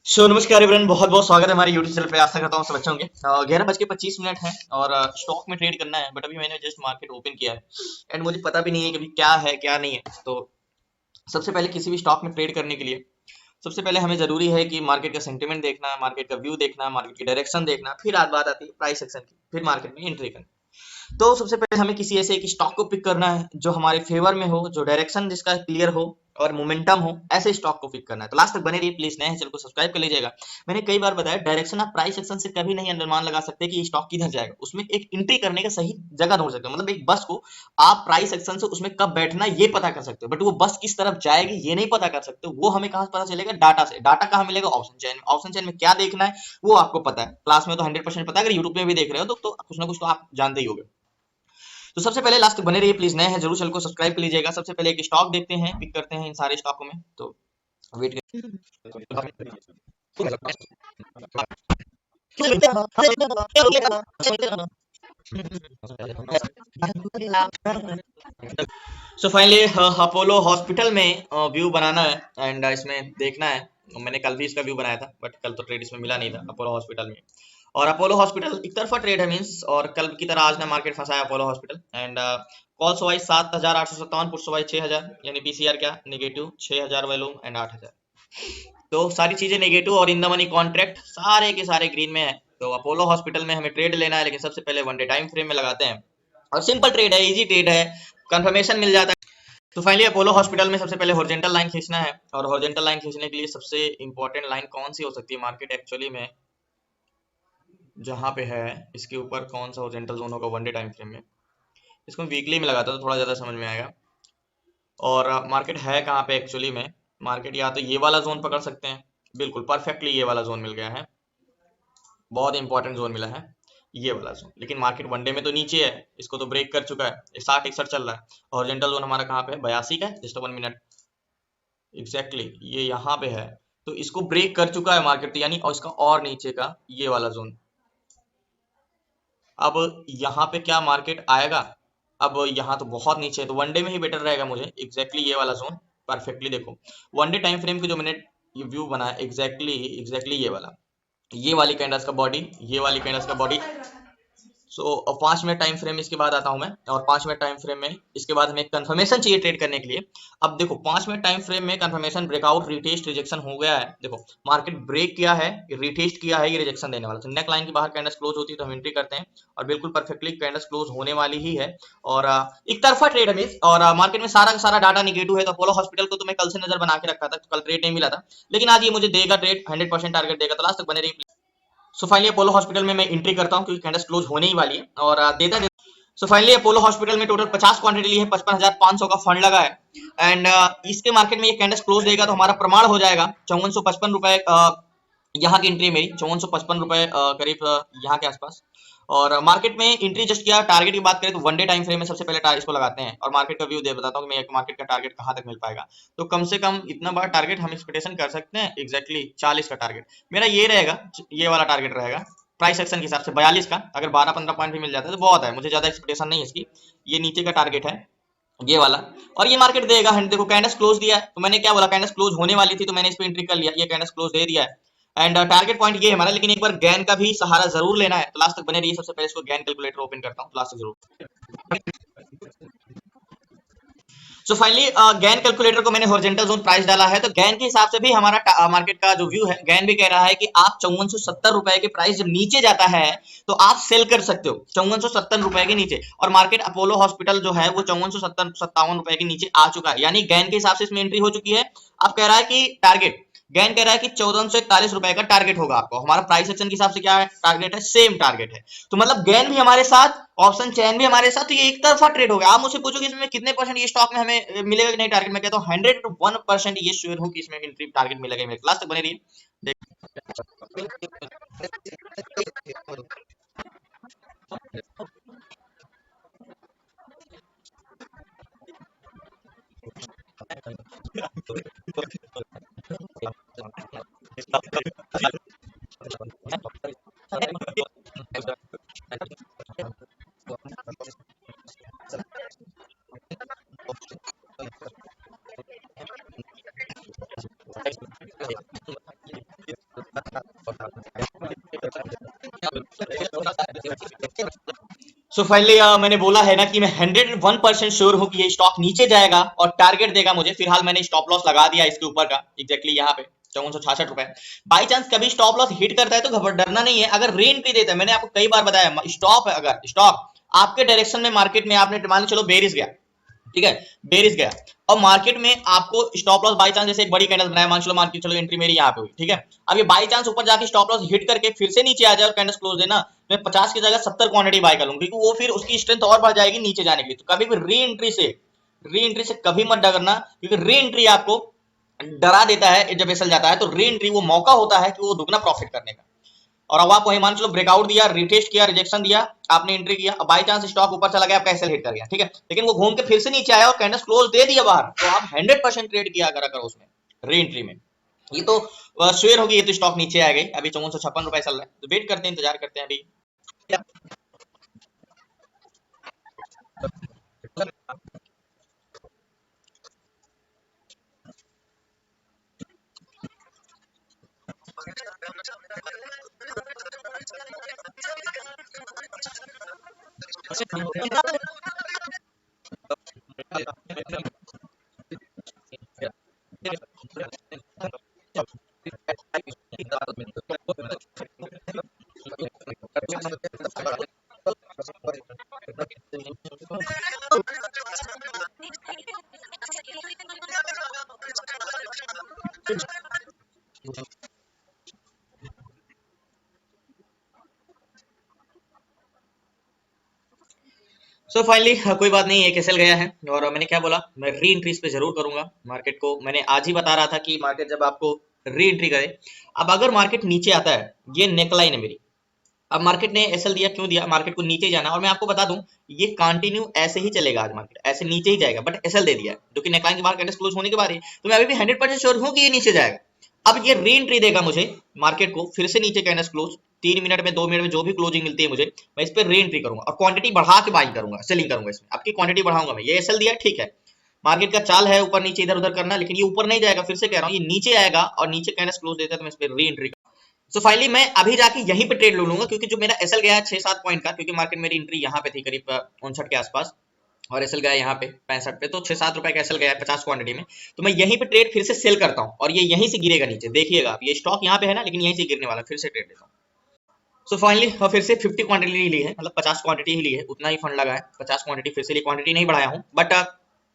नमस्कार एवरीवन, बहुत बहुत स्वागत है हमारे यूट्यूब चैनल पे। आशा करता हूँ सब अच्छे होंगे। 11:25 है और स्टॉक में ट्रेड करना है, बट अभी मैंने जस्ट मार्केट ओपन किया है एंड मुझे पता भी नहीं है कि अभी क्या है क्या नहीं है। तो सबसे पहले किसी भी स्टॉक में ट्रेड करने के लिए सबसे पहले हमें जरूरी है कि मार्केट का सेंटिमेंट देखना, मार्केट का व्यू देखना, मार्केट की डायरेक्शन देखना, फिर आज बात आती है प्राइस एक्शन की, फिर मार्केट में एंट्री करना। तो सबसे पहले हमें किसी ऐसे एक स्टॉक को पिक करना है जो हमारे फेवर में हो, जो डायरेक्शन जिसका क्लियर हो और मोमेंटम हो, ऐसे स्टॉक को पिक करना है। तो लास्ट तक बने रहिए प्लीज, नए हैं चैनल को सब्सक्राइब कर लीजिएगा। मैंने कई बार बताया, डायरेक्शन आप प्राइस एक्शन से कभी नहीं अनुमान लगा सकते कि ये स्टॉक किधर जाएगा। उसमें एक एंट्री करने का सही जगह ढूंढ सकते हो, मतलब एक बस को आप प्राइस एक्शन से उसमें कब बैठना ये पता कर सकते हो, बट वो बस किस तरफ जाएगी ये नहीं पता कर सकते हो। वो हमें कहाँ पता चलेगा? डाटा से। डाटा कहाँ मिलेगा? ऑप्शन चेन में। ऑप्शन चेन में क्या देखना है वो आपको पता है। क्लास में तो 100% पता है, अगर यूट्यूब में भी देख रहे हो तो कुछ ना कुछ तो आप जानते ही होंगे। तो सबसे पहले लास्ट तक बने रहिए प्लीज, नए हैं जरूर चैनल को सब्सक्राइब कर लीजिएगा। सबसे पहले एक स्टॉक देखते हैं, पिक करते हैं इन सारे स्टॉकों में। तो wait so finally Apollo Hospital में व्यू बनाना है एंड इसमें देखना है। मैंने कल भी इसका व्यू बनाया था, बट कल तो ट्रेड इसमें मिला नहीं था अपोलो हॉस्पिटल में। और अपोलो हॉस्पिटल एक तरफा ट्रेड है, मीन्स, और कल की तरह आज ना मार्केट फंसा है Apollo hospital. And call wise 7,857, puts wise 6,000, यानी पीसीआर क्या नेगेटिव 6,000 वैल्यूम एंड 8,000। तो सारी चीजें नेगेटिव और इन द मनी कॉन्ट्रैक्ट सारे के सारे ग्रीन में है। तो अपोलो हॉस्पिटल में हमें ट्रेड लेना है, लेकिन सबसे पहले वन डे टाइम फ्रेम में लगाते हैं। और सिंपल ट्रेड है, इजी ट्रेड है, कंफर्मेशन मिल जाता है। तो फाइनली अपोलो हॉस्पिटल में सबसे पहले हॉरिजॉन्टल लाइन खींचना है। और हॉरिजॉन्टल लाइन खींचने के लिए सबसे इंपॉर्टेंट लाइन कौन सी हो सकती है मार्केट एक्चुअली में जहां पे है, इसके ऊपर कौन सा हॉरिजॉन्टल जोन होगा वन डे टाइम फ्रेम में? इसको वीकली में लगाता तो थोड़ा ज्यादा समझ में आएगा। और मार्केट है कहाँ पे एक्चुअली में? मार्केट या तो ये वाला जोन पकड़ सकते हैं, बिल्कुल परफेक्टली ये वाला जोन मिल गया है, बहुत इंपॉर्टेंट जोन मिला है ये वाला जोन। लेकिन मार्केट वनडे में तो नीचे है, इसको तो ब्रेक कर चुका है, 60-61 चल रहा है। हॉरिजॉन्टल जोन हमारा कहाँ पे है? 82 का है, जस्ट 1 मिनट एग्जैक्टली ये यहाँ पे है। तो इसको ब्रेक कर चुका है मार्केट, यानी और इसका और नीचे का ये वाला जोन। अब यहाँ पे क्या मार्केट आएगा? अब यहाँ तो बहुत नीचे है, तो वनडे में ही बेटर रहेगा मुझे, एग्जैक्टली ये वाला जोन। परफेक्टली देखो, वनडे टाइम फ्रेम की जो मैंने ये व्यू बनाया, एग्जैक्टली ये वाला, ये वाली कैंडल्स का बॉडी, ये वाली कैंडल्स का बॉडी। सो 5 मिनट टाइम फ्रेम इसके बाद आता हूं मैं, और 5 मिनट टाइम फ्रेम में इसके बाद हमें कंफर्मेशन चाहिए ट्रेड करने के लिए। अब देखो 5 मिनट टाइम फ्रेम में कंफर्मेशन, ब्रेकआउट, रिटेस्ट, रिजेक्शन हो गया है। देखो मार्केट ब्रेक किया है, रिटेस्ट किया है, ये रिजेक्शन देने वाला। तो नेक लाइन के बाहर कैंडल्स क्लोज होती है तो हम एंट्री करते हैं, और बिल्कुल परफेक्टली कैंडल्स क्लोज होने वाली ही है। और एक तरफा ट्रेड है मींस, और मार्केट में सारा का सारा डाटा निगेटिव है। तो अपोलो हॉस्पिटल को तो मैं कल से नजर बना के रखा था, तो कल ट्रेड नहीं मिला था, लेकिन आज ये मुझे देगा ट्रेड, 100% टारगेट देगा। तो लास्ट तक बने रहिए। सो फाइनली अपोलो हॉस्पिटल में मैं एंट्री करता हूँ क्योंकि कैंडल्स क्लोज होने ही वाली है, और देता है। सो फाइनली अपोलो हॉस्पिटल में टोटल 50 क्वांटिटी ली है, 55,500 का फंड लगा है। एंड इसके मार्केट में ये कैंडल्स क्लोज देगा तो हमारा प्रमाण हो जाएगा 5455 रुपए। यहाँ की एंट्री मेरी 5455 रुपए करीब, यहाँ के आसपास। और मार्केट में एंट्री जस्ट किया। टारगेट की बात करें तो वन डे टाइम फ्रेम में सबसे पहले इसको लगाते हैं, और मार्केट का व्यू दे बताता हूँ कि मैं मार्केट का टारगेट कहाँ तक मिल पाएगा। तो कम से कम इतना बड़ा टारगेट हम एक्सपेक्टेशन कर सकते हैं, एग्जैक्टली 40 का टारगेट मेरा ये रहेगा, ये वाला टारगेट रहेगा। प्राइस एक्शन के हिसाब से 42 का, अगर 12-15 पॉइंट भी मिल जाता है तो बहुत है, मुझे ज्यादा एक्सपेक्टेशन नहीं है इसकी। ये नीचे का टारगेट है ये वाला, और ये मार्केट देगा। देखो कैंडल्स क्लोज दिया है, तो मैंने क्या बोला, कैंडल्स क्लोज होने वाली थी तो मैंने इस पे एंट्री कर लिया, ये कैंडल्स क्लोज दे दिया है। एंड टारगेट पॉइंट ये है हमारा, लेकिन एक बार गैन का भी सहारा जरूर लेना है। तो लास्ट तक बने रहिए। सबसे पहले इसको गैन कैलकुलेटर ओपन करता हूँ, लास्ट तक जरूर। सो फाइनली गैन कैलकुलेटर को मैंने हॉरिजॉन्टल जोन प्राइस डाला है, तो गैन के हिसाब से भी हमारा मार्केट का जो व्यू है, गैन भी कह रहा है कि आप 5470 रुपए के प्राइस जब नीचे जाता है तो आप सेल कर सकते हो 5470 रुपए के नीचे। और मार्केट अपोलो हॉस्पिटल जो है वो 5470-57 रुपए के नीचे आ चुका है, यानी गैन के हिसाब से इसमें एंट्री हो चुकी है। अब कह रहा है कि टारगेट, गैन कह रहा है कि 1441 रुपए का टारगेट होगा आपको। हमारा प्राइस एक्शन के हिसाब से क्या टारगेट है? सेम टारगेट है। तो मतलब गैन भी हमारे साथ, ऑप्शन चैन भी हमारे साथ, तो ये एक तरफा ट्रेड हो गया। आप मुझसे पूछो कि इसमें कितने परसेंट ये स्टॉक में हमें मिलेगा कि नहीं टारगेट, मैं कहता हूँ 101% ये श्योर हूँ कि इसमें एंट्री टारगेट मिलेगा मेरे। क्लास तक बने रहिए। सो फाइनली मैंने बोला है ना कि मैं 101% श्योर हूं कि ये स्टॉक नीचे जाएगा और टारगेट देगा मुझे। फिलहाल मैंने स्टॉप लॉस लगा दिया इसके ऊपर का, एग्जैक्टली यहाँ पे 5466 रुपए। बाई चांस कभी स्टॉप लॉस हिट करता है तो घबरा डरना नहीं है। अगर री एंट्री देता है, मैंने आपको कई बार बताया, स्टॉप है, अगर स्टॉक आपके डायरेक्शन में मार्केट में आपने मान चलो बेरिस गया, ठीक है, बेरिस गया और मार्केट में आपको स्टॉप लॉस बाई चांस जैसे एक बड़ी कैंडल बनाया, मान चलो मार्केट चलो एंट्री मेरी यहाँ पे हुई, ठीक है, अब ये बाई चांस ऊपर जाके स्टॉप लॉस हिट करके फिर से नीचे आ जाए और कैंडल क्लोज देना, तो मैं 50 की जगह 70 क्वांटिटी बाय कर लूंगी, क्योंकि वो फिर उसकी स्ट्रेंथ और बढ़ जाएगी नीचे जाने के लिए। तो कभी भी री एंट्री से कभी मत डरना, क्योंकि री एंट्री आपको डरा देता है। जब एसल जाता है तो री एंट्री वो मौका होता है कि वो दुगना प्रॉफिट करने का। और अब आप वही मान चलो ब्रेकआउट दिया, रिटेस्ट किया, रिजेक्शन दिया, आपने एंट्री किया, बाई चांस स्टॉक ऊपर चला गया, आपका एसएल हिट कर गया, ठीक है, लेकिन वो घूम के फिर से नीचे आया और कैंडल क्लोज दे दिया बाहर, तो आप 100% ट्रेड किया करो उसमें, री एंट्री में। ये तो शेयर होगी, ये तो स्टॉक नीचे आ गई, अभी 5456 रुपए चल रहा है, तो वेट करते हैं, इंतजार करते हैं अभी। सो फाइनली कोई बात नहीं, एक एसएल गया है और मैंने क्या बोला, मैं री एंट्री पे जरूर करूंगा मार्केट को। मैंने आज ही बता रहा था कि मार्केट जब आपको री एंट्री करे, अब अगर मार्केट नीचे आता है, ये नेकलाइन है मेरी, अब मार्केट ने एसएल दिया, क्यों दिया, मार्केट को नीचे जाना, और मैं आपको बता दूं ये कंटिन्यू ऐसे ही चलेगा, आज मार्केट ऐसे नीचे ही जाएगा, बट एसएल दे दिया है जो कि नेकलाइन के बाहर कैंडल क्लोज होने के बाद है, तो मैं अभी भी 100% श्योर हूं कि ये नीचे जाएगा। अब ये री एंट्री देगा मुझे मार्केट को, फिर से नीचे कैंडल क्लोज, 3 मिनट में 2 मिनट में जो भी क्लोजिंग मिलती है मुझे, मैं इस पर री एंट्री करूंगा और क्वांटिटी बढ़ा के बाइंग करूंगा, सेलिंग करूंगा इसमें, आपकी क्वांटिटी बढ़ाऊंगा मैं। ये एसएल दिया, ठीक है, मार्केट का चाल है ऊपर नीचे इधर उधर करना, लेकिन ये ऊपर नहीं जाएगा, फिर से कह रहा हूँ ये नीचे आएगा और नीचे कैंडल क्लोज देता है तो मैं इस पर री एंट्री। सो फाइनली मैं अभी जाके यहीं पे ट्रेड ले लूंगा, क्योंकि जो मेरा एसएल गया है 6-7 पॉइंट का, क्योंकि मार्केट मेरी एंट्री यहाँ पे थी करीब 59 के आसपास और एसएल गया यहाँ पे 65 पे, तो 6-7 रुपए का एसएल गया है 50 क्वांटिटी में, तो मैं यहीं पे ट्रेड फिर से सेल करता हूँ और ये यहीं से गिरेगा नीचे, देखिएगा आप, ये स्टॉक यहाँ पे है ना, लेकिन यहीं से गिरने वाला, फिर से ट्रेड लेता हूँ। सो फाइनली फिर से 50 क्वांटिटी ही ली है, मतलब 50 क्वांटिटी ही ली है, उतना ही फंड लगा है, 50 क्वांटिटी फिर से ली, क्वांटिटी नहीं बढ़ाया हूँ, बट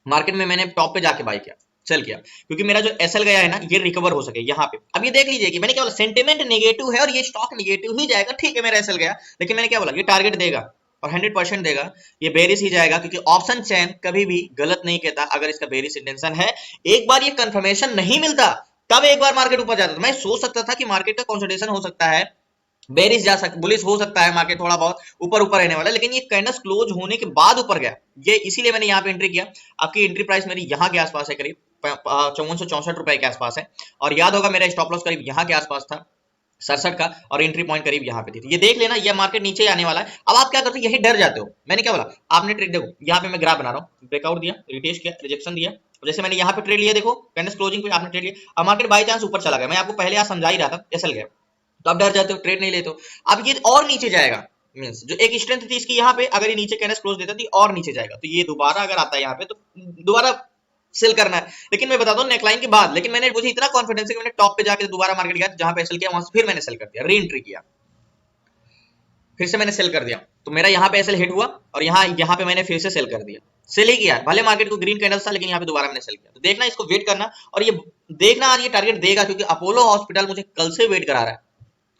मार्केट में मैंने टॉप पे जाके बाई किया, सेल किया, क्योंकि मेरा जो एसएल गया है ना ये रिकवर हो सके यहाँ पे। अब ये देख लीजिए कि मैंने क्या बोला, सेंटिमेंट नेगेटिव है और ये स्टॉक नेगेटिव ही जाएगा, ठीक है, मेरा एसएल गया, लेकिन मैंने क्या बोला, ये टारगेट देगा और 100% देगा, ये बेरिस ही जाएगा, क्योंकि ऑप्शन चेन कभी भी गलत नहीं कहता। अगर इसका बेरिस इंटेंशन है, एक बार ये कंफर्मेशन नहीं मिलता तब एक बार मार्केट ऊपर जाता था, मैं सोच सकता था कि मार्केट का कंसोलिडेशन हो सकता है, बेरिस जा सकता, बुलिश हो सकता है, मार्केट थोड़ा बहुत ऊपर ऊपर रहने वाला, लेकिन ये कैंडल्स क्लोज होने के बाद ऊपर गया, ये इसीलिए मैंने यहाँ पे एंट्री किया। आपकी एंट्री प्राइस मेरी यहाँ के आसपास है, करीब 5464 के आसपास है, और याद होगा मेरा स्टॉप लॉस करीब यहाँ के आसपास था 67 का, और एंट्री पॉइंट करीब यहाँ पे थी। ये देख लेना, ये मार्केट नीचे आने वाला है। अब आप क्या करते हो, यही डर जाते हो। मैंने क्या बोला, आपने ट्रेड, देखो यहाँ पे मैं ग्राफ बना रहा हूँ, ब्रेकआउट दिया, रिटेस्ट किया, रिजेक्शन दिया, जैसे मैंने यहाँ पे ट्रेड लिया, देखो कैंडल्स क्लोजिंग पे आपने ट्रेड लिया, अब मार्केट बाई चांस ऊपर चला गया, मैं आपको पहले आज समझा ही रहा था, एसएल गया, तो आप डर जाते हो, ट्रेड नहीं लेते हो। अब ये और नीचे जाएगा, मींस जो एक स्ट्रेंथ थी इसकी यहाँ पे, अगर ये नीचे कैंडल क्लोज देता तो और नीचे जाएगा, तो ये दोबारा अगर आता है यहाँ पे तो दोबारा सेल करना है। लेकिन मैं बताता हूँ नेकलाइन के बाद, लेकिन मैंने मुझे इतना कॉन्फिडेंस है कि मैंने टॉप पे जाके दोबारा मार्केट गया, जहां पे सेल किया वहां से फिर मैंने सेल कर दिया, री एंट्री किया, फिर से मैंने सेल कर दिया, तो मेरा यहाँ पे एसएल हिट हुआ और यहाँ पे मैंने फिर से सेल कर दिया, सेल ही किया, भले मार्केट को ग्रीन कैंडल था, लेकिन यहाँ पे दोबारा मैंने सेल किया। तो देखना, इसको वेट करना, और ये देखना आज ये टारगेट देगा, क्योंकि अपोलो हॉस्पिटल मुझे कल से वेट करा रहा है।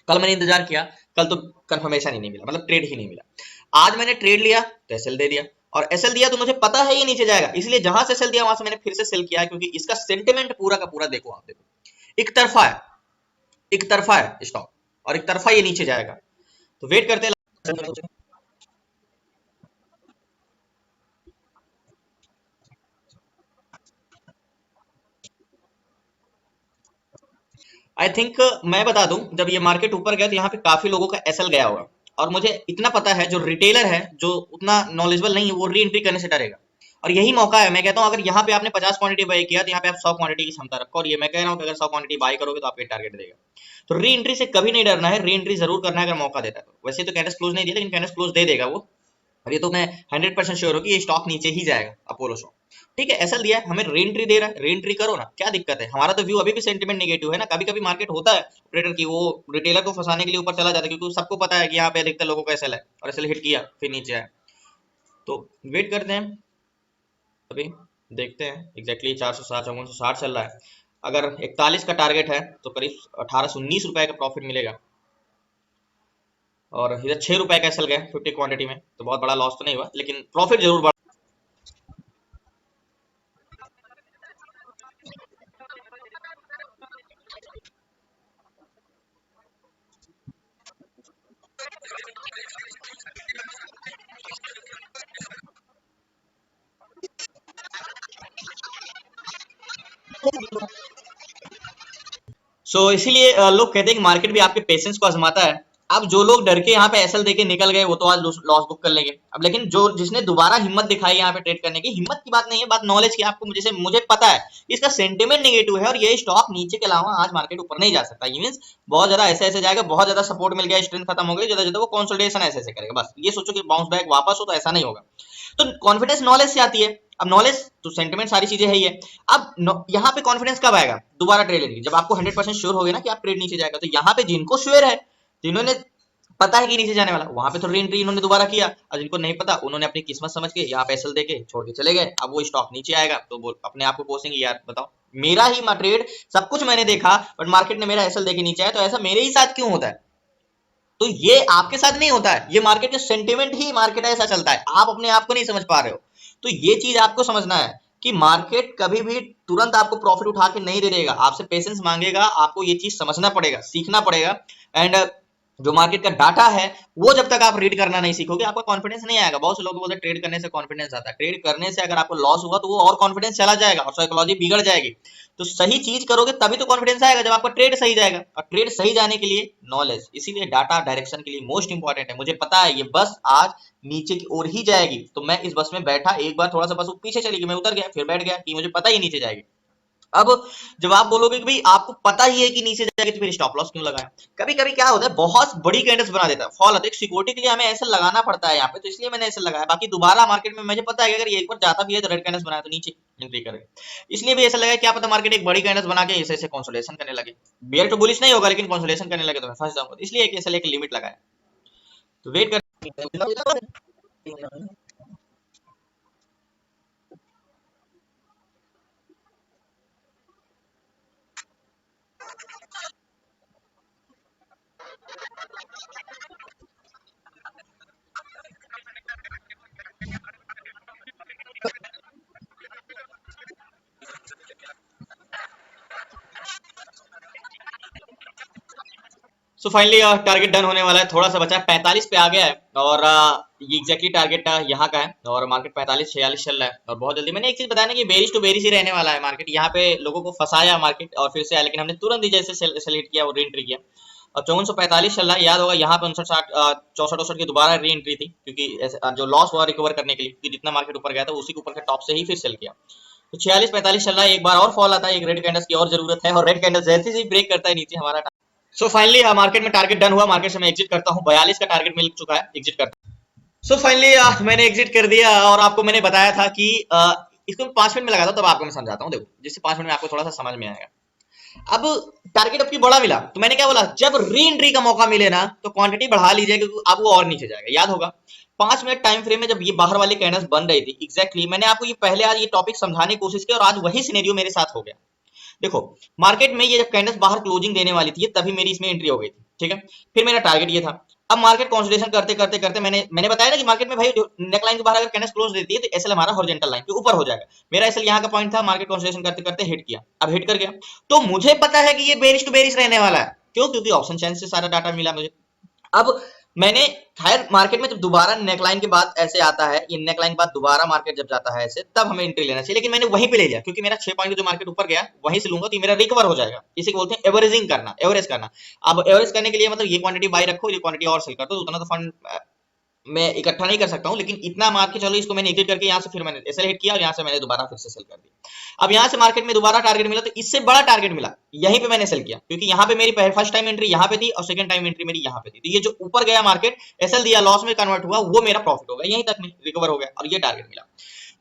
कल मैंने इंतजार किया, कल तो कंफर्मेशन ही नहीं मिला, मतलब ट्रेड ही नहीं मिला। आज मैंने ट्रेड लिया तो एसएल दे दिया, और एसएल दिया तो मुझे पता है ये नीचे जाएगा, इसलिए जहां से एसएल दिया वहां से मैंने फिर से सेल किया है, क्योंकि इसका सेंटिमेंट पूरा का पूरा देखो, आप देखो एक तरफा है, एक तरफा है स्टॉक, और एक तरफा ये नीचे जाएगा, तो वेट करते हैं। आई थिंक मैं बता दूं, जब ये मार्केट ऊपर गया तो यहाँ पे काफी लोगों का एसएल गया होगा, और मुझे इतना पता है जो रिटेलर है, जो उतना नॉलेजेबल नहीं है, वो री एंट्री करने से डरेगा, और यही मौका है। मैं कहता हूँ अगर यहाँ पे आपने 50 क्वांटिटी बाय किया तो यहाँ पे आप 100 क्वांटिटी की क्षमता रखो, और ये मैं कह रहा हूँ कि अगर 100 क्वांटिटी बाय करोगे तो आपके टारगेट देगा। तो री एंट्री से कभी नहीं डरना है, री एंट्री जरूर करना है अगर मौका देता है तो। वैसे तो कैंडल क्लोज नहीं दिया, लेकिन कैंडल क्लोज दे देगा वो, और ये तो मैं 100% श्योर हूँ कि ये स्टॉक नीचे ही जाएगा अपोलो शॉप। ठीक है, ऐसा दिया है, हमें री एंट्री दे रहा है, री एंट्री करो ना, क्या दिक्कत है। हमारा तो व्यू अभी भी सेंटिमेंट नेगेटिव है ना। कभी कभी मार्केट होता है ऑपरेटर की वो रिटेलर को फंसाने के लिए ऊपर चला जाता है, क्योंकि सबको पता है कि यहाँ पे अधिकतर लोगों का एसएल है और एसएल हिट किया फिर नीचे आया। तो वेट करते हैं, अभी देखते हैं एग्जैक्टली 460 460 चल रहा है। अगर 41 का टारगेट है तो करीब 1819 रुपए का प्रॉफिट मिलेगा, और इधर 6 रुपए का एसएल गया 50 क्वांटिटी में, तो बहुत बड़ा लॉस तो नहीं हुआ लेकिन प्रॉफिट जरूर बढ़ा। इसीलिए लोग कहते हैं कि मार्केट भी आपके पेशेंस को आजमाता है। अब जो लोग डर के यहाँ पे एसएल देके निकल गए वो तो आज लॉस बुक कर लेंगे। अब लेकिन जो जिसने दोबारा हिम्मत दिखाई यहाँ पे ट्रेड करने की, हिम्मत की बात नहीं है, बात नॉलेज की। आपको जैसे मुझे पता है इसका सेंटिमेंट नेगेटिव है और ये स्टॉक नीचे के अलावा आज मार्केट ऊपर नहीं जा सकता। ये मींस बहुत ज्यादा ऐसे ऐसे जाएगा, बहुत ज्यादा सपोर्ट मिल गया, स्ट्रेंथ खत्म हो गई, ज्यादा ज्यादा वो कंसोलिडेशन ऐसे ऐसे करेगा। बस ये सोचो कि बाउंस बैक वापस हो, तो ऐसा नहीं होगा। तो कॉन्फिडेंस नॉलेज से आती है। अब नॉलेज तो सेंटिमेंट सारी चीजें है ही है। अब यहाँ पे कॉन्फिडेंस कब आएगा दोबारा ट्रेड लेने की, जब आपको 100% श्योर हो गया ना कि आप ट्रेड नीचे जाएगा। तो यहाँ पे जिनको श्योर है, जिन्होंने पता है कि नीचे जाने वाला, वहां पे तो री एंट्री इन्होंने दोबारा किया, और जिनको नहीं पता उन्होंने अपनी किस्मत समझ के यहाँ पे एसएल देके छोड़ के चले गए। अब वो स्टॉक नीचे आएगा तो बोल अपने आप को कोसेंगे, यार बताओ मेरा ही ट्रेड सब कुछ मैंने देखा बट मार्केट ने मेरा एसएल देके नीचे आया, तो ऐसा मेरे ही साथ क्यों होता है। तो ये आपके साथ नहीं होता है, ये मार्केट के सेंटिमेंट ही मार्केट ऐसा चलता है, आप अपने आप को नहीं समझ पा रहे हो। तो ये चीज आपको समझना है कि मार्केट कभी भी तुरंत आपको प्रॉफिट उठा के नहीं दे देगा, आपसे पेशेंस मांगेगा। आपको ये चीज समझना पड़ेगा, सीखना पड़ेगा। एंड जो मार्केट का डाटा है वो जब तक आप रीड करना नहीं सीखोगे आपका कॉन्फिडेंस नहीं आएगा। बहुत से लोग बोलते हैं ट्रेड करने से कॉन्फिडेंस आता है, ट्रेड करने से अगर आपको लॉस हुआ तो वो और कॉन्फिडेंस चला जाएगा और साइकोलॉजी बिगड़ जाएगी। तो सही चीज करोगे तभी तो कॉन्फिडेंस आएगा, जब आपका ट्रेड सही जाएगा। और ट्रेड सही जाने के लिए नॉलेज, इसीलिए डाटा डायरेक्शन के लिए मोस्ट इंपॉर्टेंट है। मुझे पता है ये बस आज नीचे की ओर ही जाएगी, तो मैं इस बस में बैठा, एक बार थोड़ा सा बस पीछे चली गई, मैं उतर गया, फिर बैठ गया कि मुझे पता ही नीचे जाएगी। अब जब आप बोलोगे कि भाई आपको पता ही है कि नीचे जाएगी तो फिर स्टॉप लॉस क्यों लगाए। कभी कभी क्या होता है बहुत बड़ी कैंडल्स बना देता है, फॉल होता है, सिक्योरिटी के लिए हमें ऐसा लगाना पड़ता है यहाँ पे, तो इसलिए मैंने ऐसा लगाया। बाकी दोबारा मार्केट में मुझे पता है कि अगर ये एक बार जाता भी है तो रेड कैंडल्स बनाया तो नीचे एंट्री करेगा। इसलिए भी ऐसा लगा क्या पता मार्केट एक बड़ी कैंडल्स बना के ऐसे ऐसे कंसोलिडेशन करने लगे। बेयर टू बुलिश नहीं होगा लेकिन कंसोलिडेशन करने लगे तो मैं फंस जाऊंगा, इसलिए एक ऐसा लेके लिमिट लगाया। तो वेट कर। सो फाइनली टारगेट डन होने वाला है, थोड़ा सा बचा है, 45 पे आ गया है। और ये एग्जैक्टली टारगेट यहाँ का है, और मार्केट 45 46 चल रहा है। और बहुत जल्दी मैंने एक चीज बताया ना कि बेरिश टू बेरिश ही रहने वाला है मार्केट। यहाँ पे लोगों को फंसाया मार्केट और फिर से आया, लेकिन हमने तुरंत ही जैसे सेलेक्ट किया वो री एंट्री किया। और 5445 चल रहा है, याद होगा यहाँ पे 59 60 64 64 की दोबारा री एंट्री थी, क्योंकि जो लॉस हुआ रिकवर करने के लिए, क्योंकि जितना मार्केट ऊपर गया था उसी के ऊपर के टॉप से ही फिर सेल किया। तो 46 45 चल रहा है, एक बार और फॉल आता है, एक रेड कैंडल्स की और जरूरत है, और रेड कैंडल जैसे ही ब्रेक करता है नीचे हमारा। सो फाइनली मार्केट में टारगेट डन हुआ, मार्केट से मैं एग्जिट करता हूँ, 42 का टारगेट मिल चुका है, एग्जिट करता हूँ। सो फाइनली मैंने एग्जिट कर दिया, और आपको मैंने बताया था कि इसको 5 मिनट में लगाता हूँ, तब आपको मैं समझाता हूँ। देखो जिससे 5 मिनट में आपको थोड़ा सा समझ में आएगा। अब टारगेट आपकी बड़ा मिला तो मैंने क्या बोला, जब री एंट्री का मौका मिले ना तो क्वांटिटी बढ़ा लीजिए, क्योंकि अब वो और नीचे जाएगा। याद होगा 5 मिनट टाइम फ्रेम में जब ये बाहर वाली कैंडल्स बन रही थी, एग्जैक्टली मैंने आपको ये पहले आज ये टॉपिक समझाने की कोशिश की, और आज वही सिनेरियो मेरे साथ हो गया। देखो मार्केट में ये जब कैंडल्स बाहर क्लोजिंग देने वाली थी तभी मेरी इसमें एंट्री हो गई थी, ठीक है। फिर मेरा टारगेट ये था। अब मार्केट कंसोलिडेशन करते करते करते मैंने बताया ना कि मार्केट में भाई नेक लाइन के बाहर अगर कैंडल्स क्लोज देती है तो एसएल हमारा हॉरिजॉन्टल लाइन के ऊपर हो जाएगा। मेरा एसएल यहाँ का पॉइंट था, मार्केट कंसोलिडेशन करते करते हिट किया, अब हिट कर गया। तो मुझे पता है कि ये बेरिश टू बेरिश रहने वाला है, क्यों, क्योंकि ऑप्शन चेन से सारा डाटा मिला मुझे। अब मैंने खैर मार्केट में जब दोबारा नेकलाइन के बाद ऐसे आता है, ये नेकलाइन के बाद दोबारा मार्केट जब जाता है ऐसे, तब हमें एंट्री लेना चाहिए, लेकिन मैंने वहीं पे ले लिया, क्योंकि मेरा 6 पॉइंट जो मार्केट ऊपर गया वहीं से लूंगा तो मेरा रिकवर हो जाएगा। इसी को बोलते हैं एवरेजिंग करना, एवरेज करना। अब एवरेज करने के लिए मतलब ये क्वांटिटी बाय रखो, ये क्वांटिटी और सेल कर दो, उतना तो फंड मैं इकट्ठा नहीं कर सकता हूँ, लेकिन इतना मान के चलो इसको मैंने एग्जिट करके यहाँ से फिर मैंने एसएल हिट किया और यहाँ से मैंने दोबारा फिर से सेल कर दिया। अब यहाँ से मार्केट में दोबारा टारगेट मिला, तो इससे बड़ा टारगेट मिला, यहीं पे मैंने सेल किया, क्योंकि यहाँ पे मेरी फर्स्ट टाइम एंट्री यहाँ पे थी और सेकंड टाइम एंट्री मेरी यहाँ पे थी। तो ये जो ऊपर गया मार्केट एसएल दिया, लॉस में कन्वर्ट हुआ, वो मेरा प्रॉफिट होगा, यहीं तक में रिकवर हो गया और ये टारगेट मिला।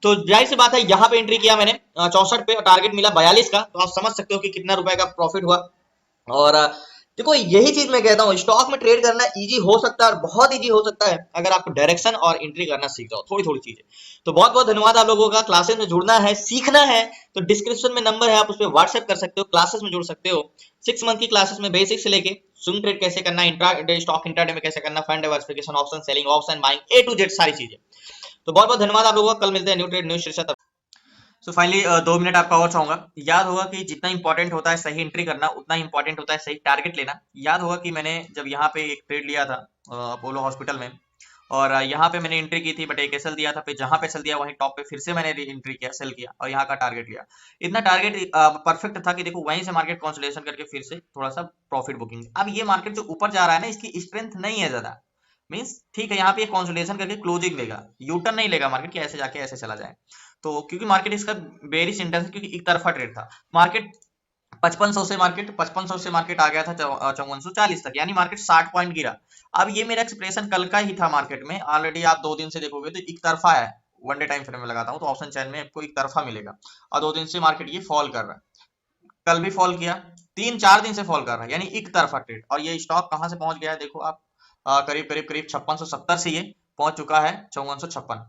तो जाहिर सी बात है यहाँ पे एंट्री किया मैंने 64 पे और टारगेट मिला 42 का, तो आप समझ सकते हो कि कितना रुपए का प्रॉफिट हुआ। और देखो यही चीज मैं कहता हूँ, स्टॉक में ट्रेड करना इजी हो सकता है और बहुत इजी हो सकता है अगर आपको डायरेक्शन और एंट्री करना सीख जाओ, थोड़ी थोड़ी चीजें। तो बहुत बहुत धन्यवाद आप लोगों का। क्लासेस में जुड़ना है, सीखना है, तो डिस्क्रिप्शन में नंबर है, आप उस पर व्हाट्सएप कर सकते हो, क्लासेस में जुड़ सकते हो। 6 मंथ की क्लासेस में बेसिक से लेके स्विंग ट्रेड कैसे करना, इंट्राडे स्टॉक इंट्राडे में कैसे करना, fund diversification, option selling, option buying, A to Z सारी चीजें। तो बहुत बहुत धन्यवाद आप लोगों का। कल मिलते हैं न्यू ट्रेड न्यू शीर्षक। सो फाइनली 2 मिनट आपका और चाहूंगा। याद होगा कि जितना इंपॉर्टेंट होता है सही एंट्री करना, उतना इंपॉर्टेंट होता है सही टारगेट लेना। याद होगा कि मैंने जब यहाँ पे एक ट्रेड लिया था अपोलो हॉस्पिटल में, और यहाँ पे मैंने एंट्री की थी, बट एक एसएल दिया था, फिर जहां पे एसएल दिया वहीं टॉप पे फिर से मैंने एंट्री किया, सेल किया और यहाँ का टारगेट लिया। इतना टारगेट परफेक्ट था कि देखो वहीं से मार्केट कंसोलिडेशन करके फिर से थोड़ा सा प्रॉफिट बुकिंग। अब ये मार्केट जो ऊपर जा रहा है ना, इसकी स्ट्रेंथ नहीं है ज्यादा, मीन्स ठीक है, यहाँ पे कंसोलिडेशन करके क्लोजिंग लेगा, यूटर्न नहीं लेगा मार्केट कि ऐसे जाके ऐसे चला जाए। तो क्योंकि मार्केट इसका बेरिश इंटेंस, क्योंकि एक तरफा ट्रेड था, मार्केट 5500 से मार्केट आ गया था 5440 तक, यानी मार्केट 60 पॉइंट गिरा। अब ये मेरा एक्सप्रेशन कल का ही था मार्केट में, ऑलरेडी आप 2 दिन से देखोगे तो एक तरफा है। वन डे टाइम फ्रेम में लगाता हूँ तो ऑप्शन चैन में आपको एक तरफा मिलेगा, और 2 दिन से मार्केट ये फॉल कर रहा है, कल भी फॉल किया, 3-4 दिन से फॉल कर रहा है, यानी एक तरफा ट्रेड। और ये स्टॉक कहां से पहुंच गया है देखो आप, करीब करीब करीब 5670 से ये पहुंच चुका है 5456,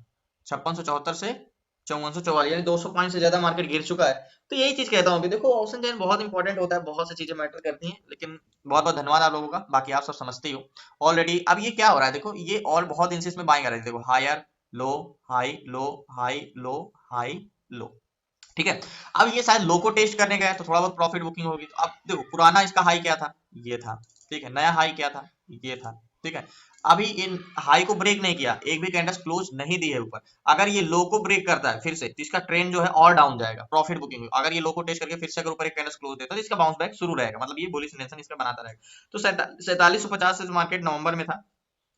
5674 से 5444, यानी 200 पॉइंट से ज्यादा मार्केट गिर चुका है। तो यही चीज कहता हूँ कि देखो ऑप्शन चेन बहुत इंपॉर्टेंट होता है, बहुत सी चीजें मैटर करती हैं, लेकिन बहुत बहुत धन्यवाद आप लोगों का, बाकी आप सब समझते ही हो ऑलरेडी। अब ये क्या हो रहा है देखो, ये और बहुत दिन से इसमें बाइंग आ रही है, देखो higher low high low high low high low, ठीक है। अब ये शायद लो को टेस्ट करने गया है तो थोड़ा बहुत प्रॉफिट बुकिंग होगी। तो अब देखो पुराना इसका हाई क्या था, ये था, ठीक है, नया हाई क्या था, ये था, ठीक है। अभी इन हाई को ब्रेक नहीं किया, एक भी कैंडल क्लोज नहीं दी है ऊपर। अगर ये लो को ब्रेक करता है फिर से, तो इसका ट्रेंड जो है और डाउन जाएगा, प्रॉफिट बुकिंग। अगर ये लो को टेस्ट करके फिर से अगर ऊपर एक कैंडल क्लोज देता है तो इसका बाउंस बैक शुरू रहेगा, मतलब ये बुलिश टेंशन इसका बनाता रहेगा। तो 4750 से मार्केट नवंबर में था,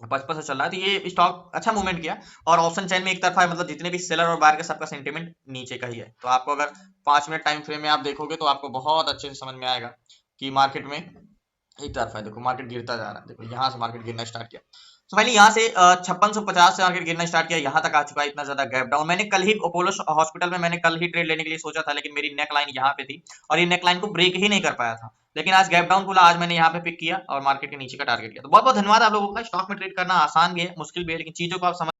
55 से चल रहा है, तो ये स्टॉक अच्छा मूवमेंट किया। और ऑप्शन चेन में एक तरफा है, मतलब जितने भी सेलर और बायर का सबका सेंटीमेंट नीचे का ही है। तो आपको अगर 5 मिनट टाइम फ्रेम में आप देखोगे तो आपको बहुत अच्छे से समझ में आएगा कि मार्केट में एक तरफा है। देखो मार्केट गिरता जा रहा है, देखो यहाँ से मार्केट गिरना स्टार्ट किया, तो पहले यहाँ से 5650 से मार्केट गिरना स्टार्ट किया, यहाँ तक आ चुका है, इतना ज्यादा गैप डाउन। मैंने कल ही अपोलो हॉस्पिटल में मैंने कल ही ट्रेड लेने के लिए सोचा था, लेकिन मेरी नेक लाइन यहाँ पे थी और ये नेक लाइन को ब्रेक ही नहीं कर पाया था। लेकिन आज गैप डाउन खुला, आज मैंने यहाँ पे पिक किया और मार्केट के नीचे का टारगेट लिया। तो बहुत बहुत धन्यवाद आप लोगों का। स्टॉक में ट्रेड करना आसान भी है, मुश्किल भी है, लेकिन चीजों को आप समझ